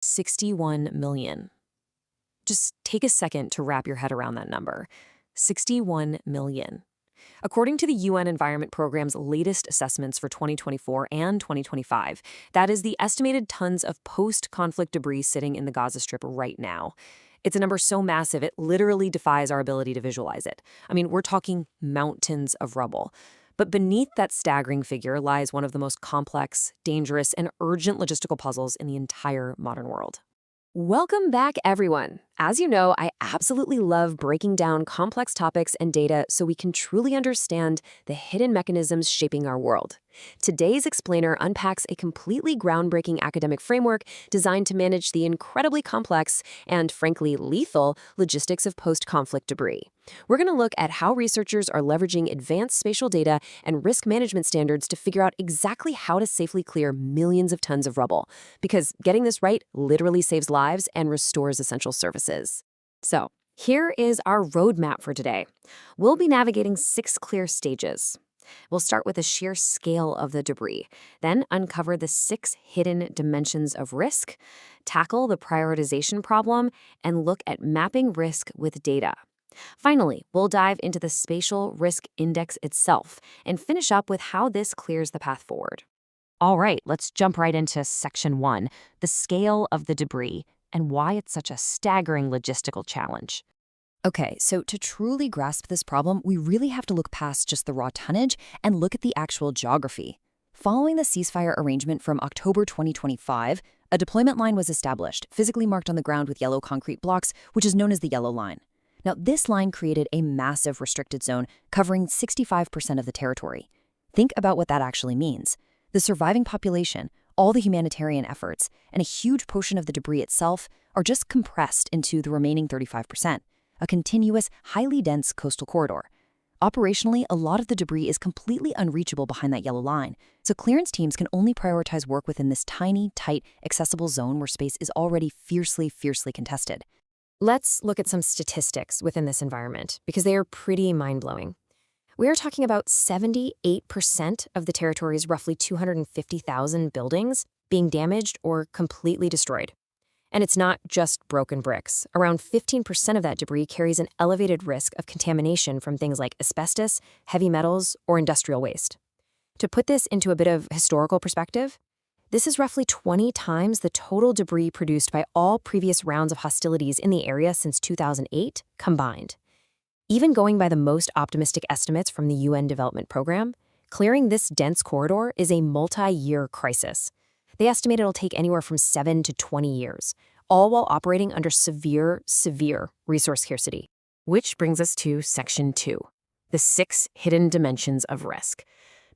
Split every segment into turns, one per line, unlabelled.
61 million. Just take a second to wrap your head around that number. 61 million. According to the UN Environment Programme's latest assessments for 2024 and 2025, that is the estimated tons of post-conflict debris sitting in the Gaza Strip right now. It's a number so massive it literally defies our ability to visualize it. I mean, we're talking mountains of rubble. But beneath that staggering figure lies one of the most complex, dangerous, and urgent logistical puzzles in the entire modern world. Welcome back, everyone. As you know, I absolutely love breaking down complex topics and data so we can truly understand the hidden mechanisms shaping our world. Today's explainer unpacks a completely groundbreaking academic framework designed to manage the incredibly complex and, frankly, lethal logistics of post-conflict debris. We're going to look at how researchers are leveraging advanced spatial data and risk management standards to figure out exactly how to safely clear millions of tons of rubble, because getting this right literally saves lives and restores essential services. So, here is our roadmap for today. We'll be navigating 6 clear stages. We'll start with the sheer scale of the debris, then uncover the 6 hidden dimensions of risk, tackle the prioritization problem, and look at mapping risk with data. Finally, we'll dive into the spatial risk index itself and finish up with how this clears the path forward. All right, let's jump right into section 1, the scale of the debris and why it's such a staggering logistical challenge.
Okay, so to truly grasp this problem, we really have to look past just the raw tonnage and look at the actual geography. Following the ceasefire arrangement from October 2025, a deployment line was established, physically marked on the ground with yellow concrete blocks, which is known as the yellow line. Now, this line created a massive restricted zone covering 65% of the territory. Think about what that actually means. The surviving population, all the humanitarian efforts, and a huge portion of the debris itself are just compressed into the remaining 35%. A continuous, highly dense coastal corridor. Operationally, a lot of the debris is completely unreachable behind that yellow line, so clearance teams can only prioritize work within this tiny, tight, accessible zone where space is already fiercely contested.
Let's look at some statistics within this environment, because they are pretty mind-blowing. We are talking about 78% of the territory's roughly 250,000 buildings being damaged or completely destroyed. And it's not just broken bricks. Around 15% of that debris carries an elevated risk of contamination from things like asbestos, heavy metals, or industrial waste. To put this into a bit of historical perspective, this is roughly 20 times the total debris produced by all previous rounds of hostilities in the area since 2008 combined. Even going by the most optimistic estimates from the UN Development Program, clearing this dense corridor is a multi-year crisis. They estimate it'll take anywhere from 7 to 20 years, all while operating under severe resource scarcity. Which brings us to section 2, the 6 hidden dimensions of risk.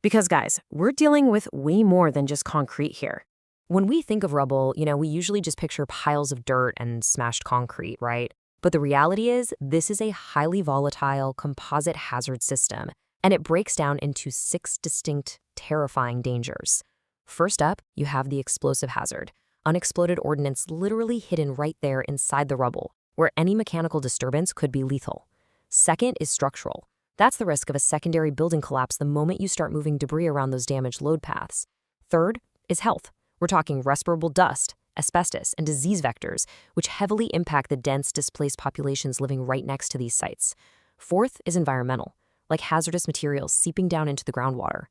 Because guys, we're dealing with way more than just concrete here. When we think of rubble, we usually just picture piles of dirt and smashed concrete, right? But the reality is, this is a highly volatile composite hazard system, and it breaks down into 6 distinct, terrifying dangers. First up, you have the explosive hazard, unexploded ordnance literally hidden right there inside the rubble, where any mechanical disturbance could be lethal. Second is structural. That's the risk of a secondary building collapse the moment you start moving debris around those damaged load paths. Third is health. We're talking respirable dust, asbestos, and disease vectors, which heavily impact the dense, displaced populations living right next to these sites. Fourth is environmental, like hazardous materials seeping down into the groundwater.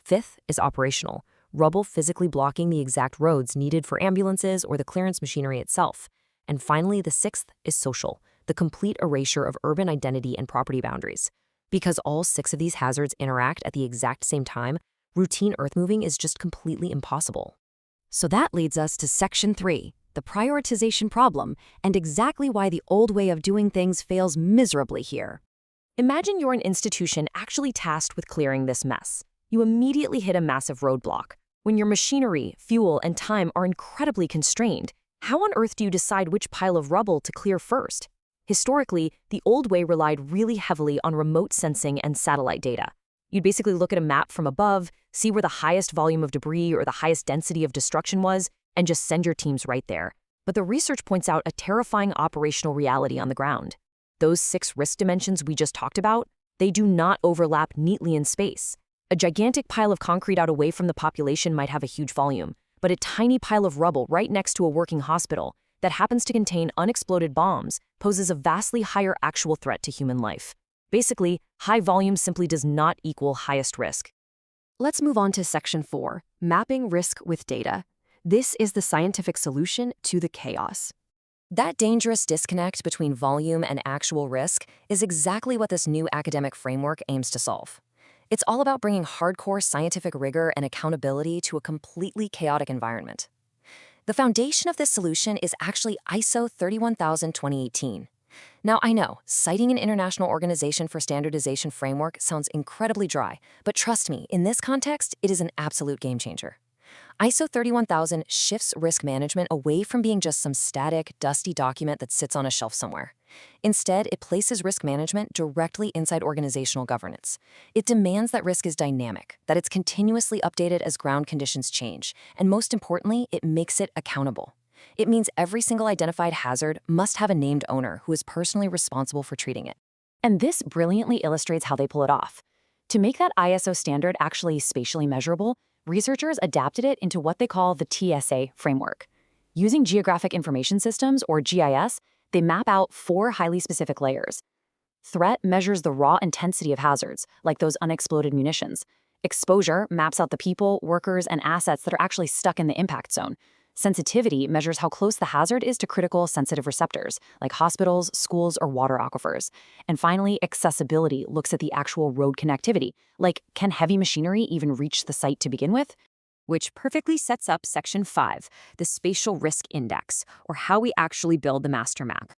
Fifth is operational. Rubble physically blocking the exact roads needed for ambulances or the clearance machinery itself. And finally, the 6th is social, the complete erasure of urban identity and property boundaries. Because all 6 of these hazards interact at the exact same time, routine earthmoving is just completely impossible.
So that leads us to section 3, the prioritization problem, and exactly why the old way of doing things fails miserably here. Imagine you're an institution actually tasked with clearing this mess. You immediately hit a massive roadblock. When your machinery, fuel, and time are incredibly constrained, how on earth do you decide which pile of rubble to clear first? Historically, the old way relied really heavily on remote sensing and satellite data. You'd basically look at a map from above, see where the highest volume of debris or the highest density of destruction was, and just send your teams right there. But the research points out a terrifying operational reality on the ground. Those 6 risk dimensions we just talked about, they do not overlap neatly in space. A gigantic pile of concrete out away from the population might have a huge volume, but a tiny pile of rubble right next to a working hospital that happens to contain unexploded bombs poses a vastly higher actual threat to human life. Basically, high volume simply does not equal highest risk. Let's move on to Section 4, Mapping Risk with Data. This is the scientific solution to the chaos. That dangerous disconnect between volume and actual risk is exactly what this new academic framework aims to solve. It's all about bringing hardcore scientific rigor and accountability to a completely chaotic environment. The foundation of this solution is actually ISO 31000:2018. Now, I know, citing an international organization for standardization framework sounds incredibly dry, but trust me, in this context, it is an absolute game changer. ISO 31000 shifts risk management away from being just some static, dusty document that sits on a shelf somewhere. Instead, it places risk management directly inside organizational governance. It demands that risk is dynamic, that it's continuously updated as ground conditions change, and most importantly, it makes it accountable. It means every single identified hazard must have a named owner who is personally responsible for treating it. And this brilliantly illustrates how they pull it off. To make that ISO standard actually spatially measurable, researchers adapted it into what they call the TSA framework. Using Geographic Information Systems, or GIS, they map out 4 highly specific layers. Threat measures the raw intensity of hazards, like those unexploded munitions. Exposure maps out the people, workers, and assets that are actually stuck in the impact zone. Sensitivity measures how close the hazard is to critical sensitive receptors, like hospitals, schools, or water aquifers. And finally, accessibility looks at the actual road connectivity, like can heavy machinery even reach the site to begin with? Which perfectly sets up Section 5, the Spatial Risk Index, or how we actually build the master map.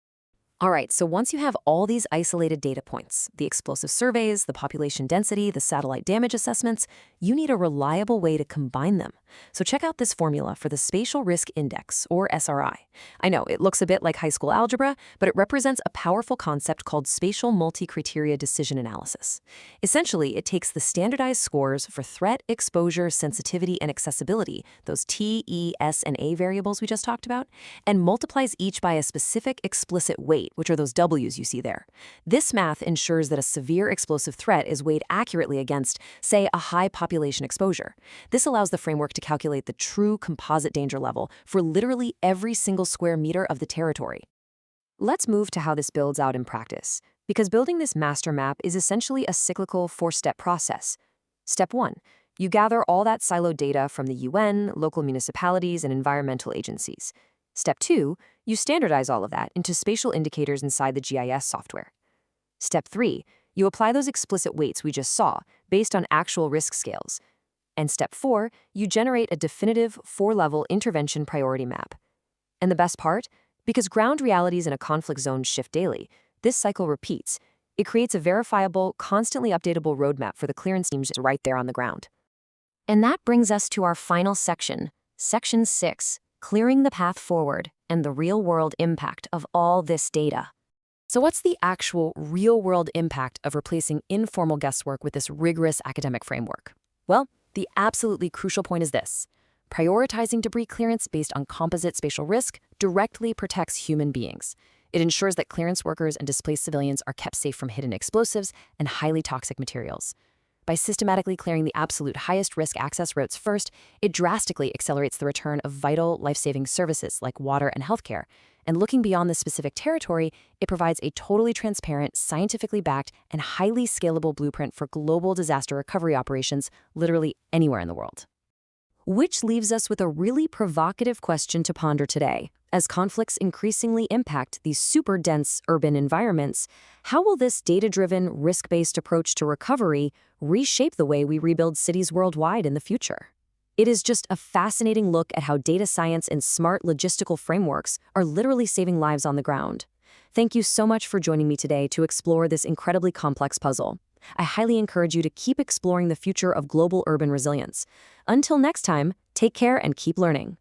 All right, so once you have all these isolated data points, the explosive surveys, the population density, the satellite damage assessments, you need a reliable way to combine them. So check out this formula for the Spatial Risk Index, or SRI. I know, it looks a bit like high school algebra, but it represents a powerful concept called spatial multi-criteria decision analysis. Essentially, it takes the standardized scores for threat, exposure, sensitivity, and accessibility, those T, E, S, and A variables we just talked about, and multiplies each by a specific explicit weight, which are those W's you see there. This math ensures that a severe explosive threat is weighed accurately against, say, a high population exposure. This allows the framework to calculate the true composite danger level for literally every single square meter of the territory. Let's move to how this builds out in practice, because building this master map is essentially a cyclical 4-step process. Step 1. You gather all that siloed data from the UN, local municipalities, and environmental agencies. Step 2, you standardize all of that into spatial indicators inside the GIS software. Step 3, you apply those explicit weights we just saw based on actual risk scales. And Step 4, you generate a definitive 4-level intervention priority map. And the best part? Because ground realities in a conflict zone shift daily, this cycle repeats. It creates a verifiable, constantly updatable roadmap for the clearance teams right there on the ground. And that brings us to our final section, Section 6, Clearing the Path Forward and the Real-World Impact of all this data. So what's the actual real-world impact of replacing informal guesswork with this rigorous academic framework? Well, the absolutely crucial point is this. Prioritizing debris clearance based on composite spatial risk directly protects human beings. It ensures that clearance workers and displaced civilians are kept safe from hidden explosives and highly toxic materials. By systematically clearing the absolute highest risk access routes first, it drastically accelerates the return of vital life-saving services like water and healthcare. And looking beyond the specific territory, it provides a totally transparent, scientifically backed, and highly scalable blueprint for global disaster recovery operations literally anywhere in the world. Which leaves us with a really provocative question to ponder today. As conflicts increasingly impact these super dense urban environments, how will this data-driven, risk-based approach to recovery reshape the way we rebuild cities worldwide in the future? It is just a fascinating look at how data science and smart logistical frameworks are literally saving lives on the ground. Thank you so much for joining me today to explore this incredibly complex puzzle. I highly encourage you to keep exploring the future of global urban resilience. Until next time, take care and keep learning.